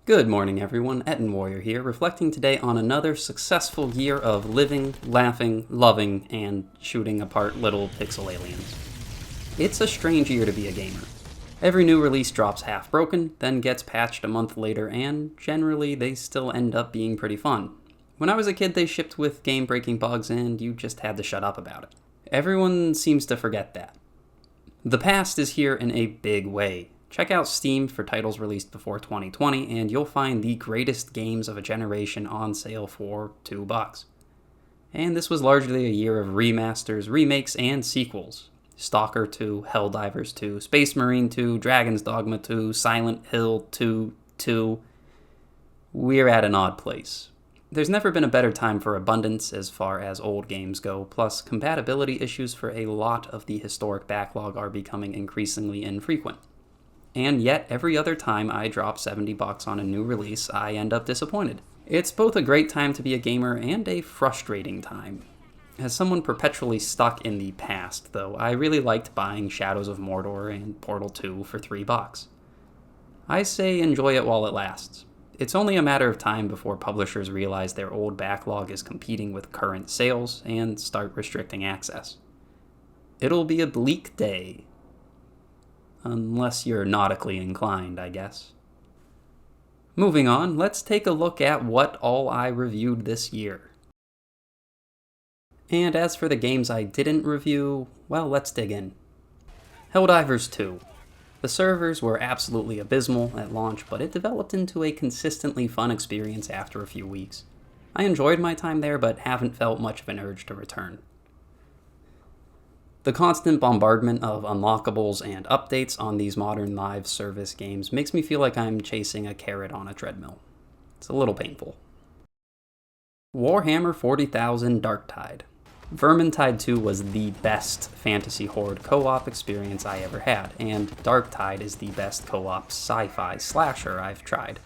Good morning, everyone. Etten Warrior here, reflecting today on another successful year of living, laughing, loving, and shooting apart little pixel aliens. It's a strange year to be a gamer. Every new release drops half broken, then gets patched a month later, and generally they still end up being pretty fun. When I was a kid, they shipped with game-breaking bugs, and you just had to shut up about it. Everyone seems to forget that. The past is here in a big way. Check out Steam for titles released before 2020, and you'll find the greatest games of a generation on sale for $2. And this was largely a year of remasters, remakes, and sequels. Stalker 2, Helldivers 2, Space Marine 2, Dragon's Dogma 2, Silent Hill 2, 2. We're at an odd place. There's never been a better time for abundance as far as old games go, plus compatibility issues for a lot of the historic backlog are becoming increasingly infrequent. And yet, every other time I drop $70 on a new release, I end up disappointed. It's both a great time to be a gamer and a frustrating time. As someone perpetually stuck in the past, though, I really liked buying Shadows of Mordor and Portal 2 for $3. I say enjoy it while it lasts. It's only a matter of time before publishers realize their old backlog is competing with current sales and start restricting access. It'll be a bleak day. Unless you're nautically inclined, I guess. Moving on, let's take a look at what all I reviewed this year. And as for the games I didn't review, well, let's dig in. Helldivers 2. The servers were absolutely abysmal at launch, but it developed into a consistently fun experience after a few weeks. I enjoyed my time there, but haven't felt much of an urge to return. The constant bombardment of unlockables and updates on these modern live service games makes me feel like I'm chasing a carrot on a treadmill. It's a little painful. Warhammer 40,000 Darktide. Vermintide 2 was the best Fantasy Horde co-op experience I ever had, and Darktide is the best co-op sci-fi slasher I've tried.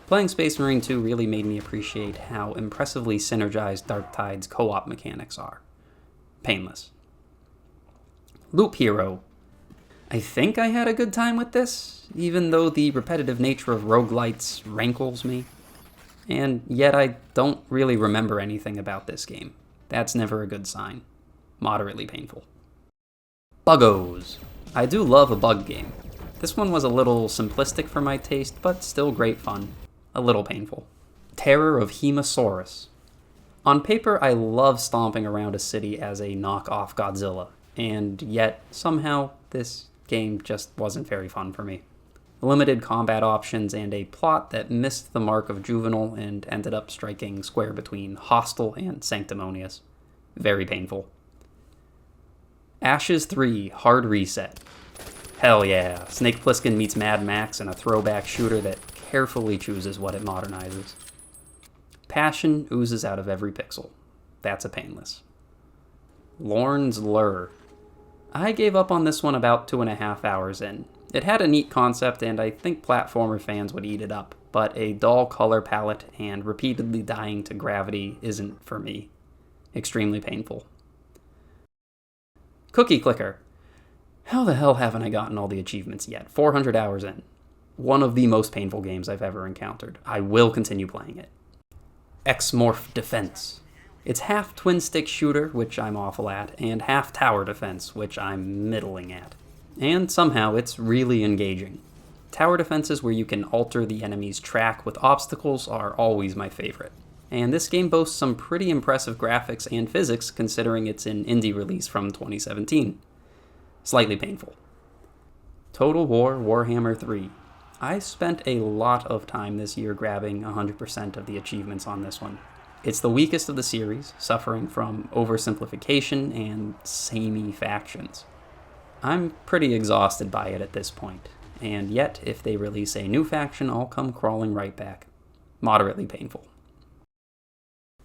Playing Space Marine 2 really made me appreciate how impressively synergized Darktide's co-op mechanics are. Painless. Loop Hero. I think I had a good time with this, even though the repetitive nature of roguelites rankles me. And yet I don't really remember anything about this game. That's never a good sign. Moderately painful. Buggos. I do love a bug game. This one was a little simplistic for my taste, but still great fun. A little painful. Terror of Hemosaurus. On paper, I love stomping around a city as a knockoff Godzilla. And yet, somehow, this game just wasn't very fun for me. Limited combat options and a plot that missed the mark of juvenile and ended up striking square between hostile and sanctimonious. Very painful. Ashes 3 Hard Reset. Hell yeah, Snake Plissken meets Mad Max in a throwback shooter that carefully chooses what it modernizes. Passion oozes out of every pixel. That's a painless. Lorne's Lure. I gave up on this one about 2.5 hours in. It had a neat concept, and I think platformer fans would eat it up, but a dull color palette and repeatedly dying to gravity isn't for me. Extremely painful. Cookie Clicker. How the hell haven't I gotten all the achievements yet? 400 hours in. One of the most painful games I've ever encountered. I will continue playing it. X-Morph Defense. It's half twin-stick shooter, which I'm awful at, and half tower defense, which I'm middling at. And somehow it's really engaging. Tower defenses where you can alter the enemy's track with obstacles are always my favorite. And this game boasts some pretty impressive graphics and physics considering it's an indie release from 2017. Slightly painful. Total War Warhammer 3. I spent a lot of time this year grabbing 100% of the achievements on this one. It's the weakest of the series, suffering from oversimplification and samey factions. I'm pretty exhausted by it at this point, and yet if they release a new faction, I'll come crawling right back. Moderately painful.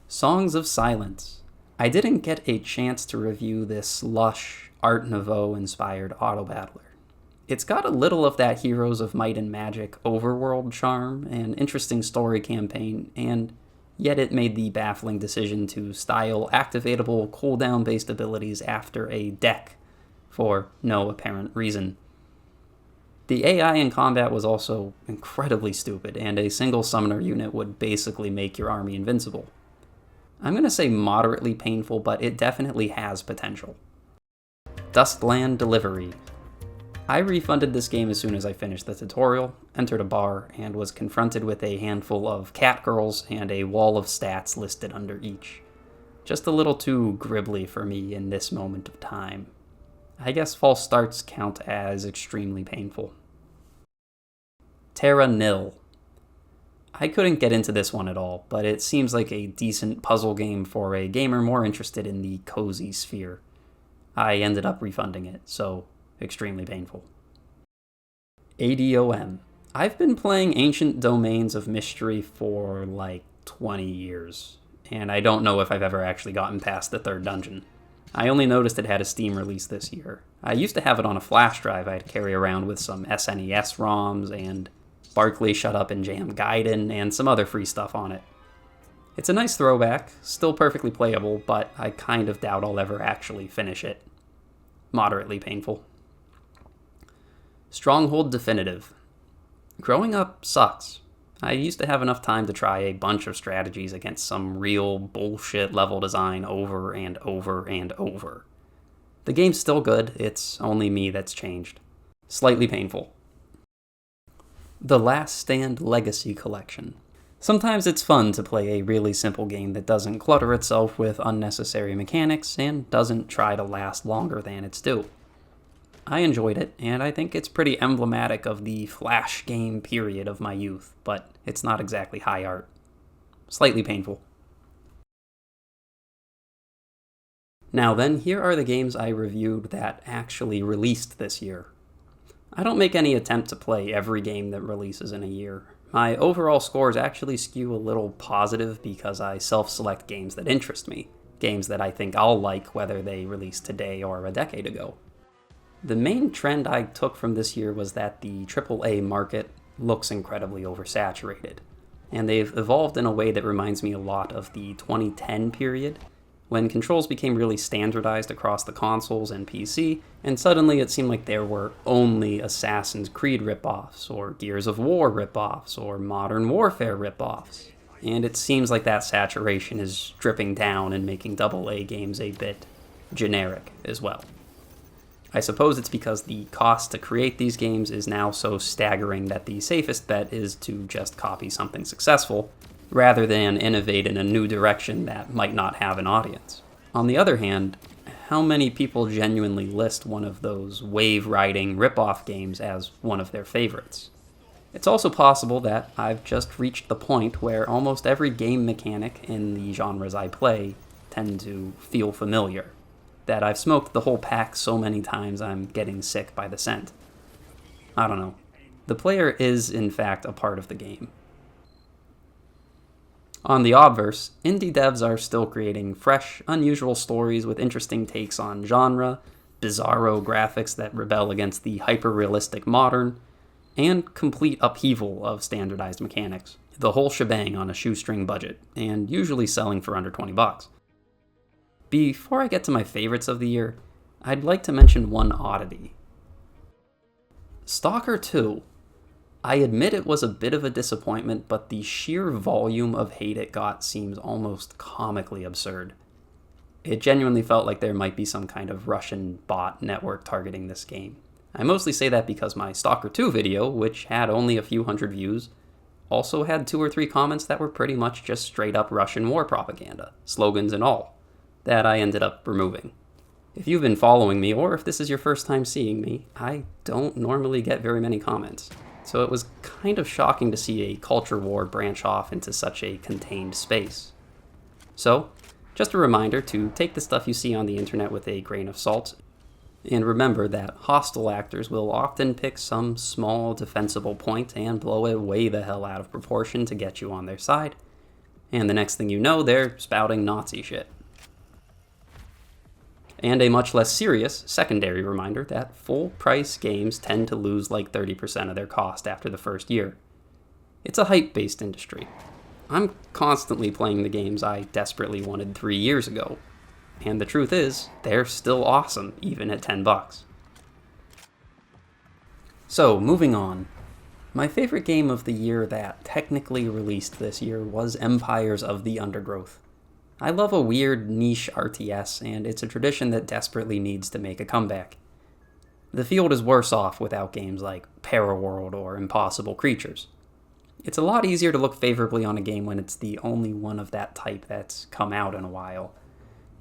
Songs of Silence. I didn't get a chance to review this lush, Art Nouveau-inspired auto-battler. It's got a little of that Heroes of Might and Magic overworld charm, an interesting story campaign, and yet it made the baffling decision to style activatable cooldown-based abilities after a deck for no apparent reason. The AI in combat was also incredibly stupid, and a single summoner unit would basically make your army invincible. I'm going to say moderately painful, but it definitely has potential. Dustland Delivery. I refunded this game as soon as I finished the tutorial, entered a bar, and was confronted with a handful of catgirls and a wall of stats listed under each. Just a little too gribbly for me in this moment of time. I guess false starts count as extremely painful. Terra Nil. I couldn't get into this one at all, but it seems like a decent puzzle game for a gamer more interested in the cozy sphere. I ended up refunding it, so extremely painful. ADOM. I've been playing Ancient Domains of Mystery for like 20 years, and I don't know if I've ever actually gotten past the third dungeon. I only noticed it had a Steam release this year. I used to have it on a flash drive I'd carry around with some SNES ROMs and Barkley Shut Up and Jam Gaiden and some other free stuff on it. It's a nice throwback, still perfectly playable, but I kind of doubt I'll ever actually finish it. Moderately painful. Stronghold Definitive. Growing up sucks. I used to have enough time to try a bunch of strategies against some real bullshit level design over and over and over. The game's still good, it's only me that's changed. Slightly painful. The Last Stand Legacy Collection. Sometimes it's fun to play a really simple game that doesn't clutter itself with unnecessary mechanics and doesn't try to last longer than it's due. I enjoyed it, and I think it's pretty emblematic of the flash game period of my youth, but it's not exactly high art. Slightly painful. Now then, here are the games I reviewed that actually released this year. I don't make any attempt to play every game that releases in a year. My overall scores actually skew a little positive because I self-select games that interest me, games that I think I'll like whether they release today or a decade ago. The main trend I took from this year was that the AAA market looks incredibly oversaturated, and they've evolved in a way that reminds me a lot of the 2010 period, when controls became really standardized across the consoles and PC, and suddenly it seemed like there were only Assassin's Creed ripoffs, or Gears of War ripoffs, or Modern Warfare ripoffs. And it seems like that saturation is dripping down and making AA games a bit generic as well. I suppose it's because the cost to create these games is now so staggering that the safest bet is to just copy something successful, rather than innovate in a new direction that might not have an audience. On the other hand, how many people genuinely list one of those wave-riding rip-off games as one of their favorites? It's also possible that I've just reached the point where almost every game mechanic in the genres I play tend to feel familiar, that I've smoked the whole pack so many times I'm getting sick by the scent. I don't know. The player is, in fact, a part of the game. On the obverse, indie devs are still creating fresh, unusual stories with interesting takes on genre, bizarro graphics that rebel against the hyper-realistic modern, and complete upheaval of standardized mechanics. The whole shebang on a shoestring budget, and usually selling for under $20. Before I get to my favorites of the year, I'd like to mention one oddity. Stalker 2. I admit it was a bit of a disappointment, but the sheer volume of hate it got seems almost comically absurd. It genuinely felt like there might be some kind of Russian bot network targeting this game. I mostly say that because my Stalker 2 video, which had only a few hundred views, also had 2 or 3 comments that were pretty much just straight up Russian war propaganda, slogans and all, that I ended up removing. If you've been following me, or if this is your first time seeing me, I don't normally get very many comments. So it was kind of shocking to see a culture war branch off into such a contained space. So, just a reminder to take the stuff you see on the internet with a grain of salt, and remember that hostile actors will often pick some small defensible point and blow it way the hell out of proportion to get you on their side, and the next thing you know, they're spouting Nazi shit. And a much less serious secondary reminder that full-price games tend to lose like 30% of their cost after the first year. It's a hype-based industry. I'm constantly playing the games I desperately wanted 3 years ago, and the truth is, they're still awesome even at $10. So, moving on. My favorite game of the year that technically released this year was Empires of the Undergrowth. I love a weird niche RTS, and it's a tradition that desperately needs to make a comeback. The field is worse off without games like Paraworld or Impossible Creatures. It's a lot easier to look favorably on a game when it's the only one of that type that's come out in a while.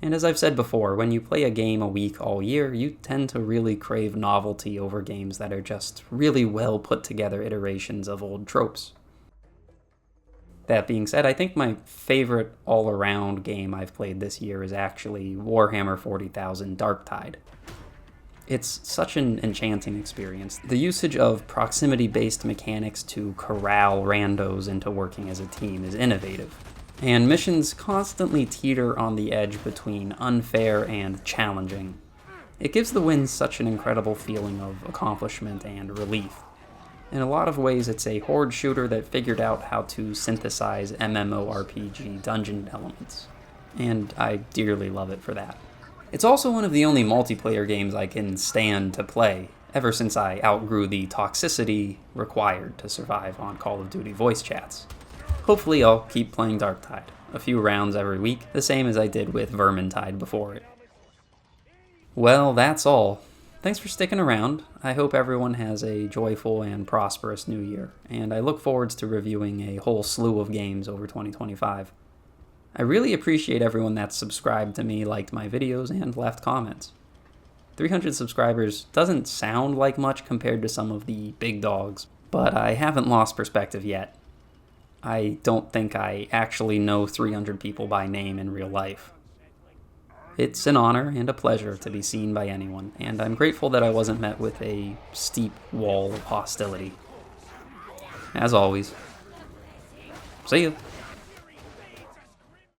And as I've said before, when you play a game a week all year, you tend to really crave novelty over games that are just really well put together iterations of old tropes. That being said, I think my favorite all-around game I've played this year is actually Warhammer 40,000 Darktide. It's such an enchanting experience. The usage of proximity-based mechanics to corral randos into working as a team is innovative, and missions constantly teeter on the edge between unfair and challenging. It gives the wins such an incredible feeling of accomplishment and relief. In a lot of ways, it's a horde shooter that figured out how to synthesize MMORPG dungeon elements, and I dearly love it for that. It's also one of the only multiplayer games I can stand to play, ever since I outgrew the toxicity required to survive on Call of Duty voice chats. Hopefully I'll keep playing Darktide, a few rounds every week, the same as I did with Vermintide before it. Well, that's all. Thanks for sticking around. I hope everyone has a joyful and prosperous new year, and I look forward to reviewing a whole slew of games over 2025. I really appreciate everyone that's subscribed to me, liked my videos, and left comments. 300 subscribers doesn't sound like much compared to some of the big dogs, but I haven't lost perspective yet. I don't think I actually know 300 people by name in real life. It's an honor and a pleasure to be seen by anyone, and I'm grateful that I wasn't met with a steep wall of hostility. As always, see you.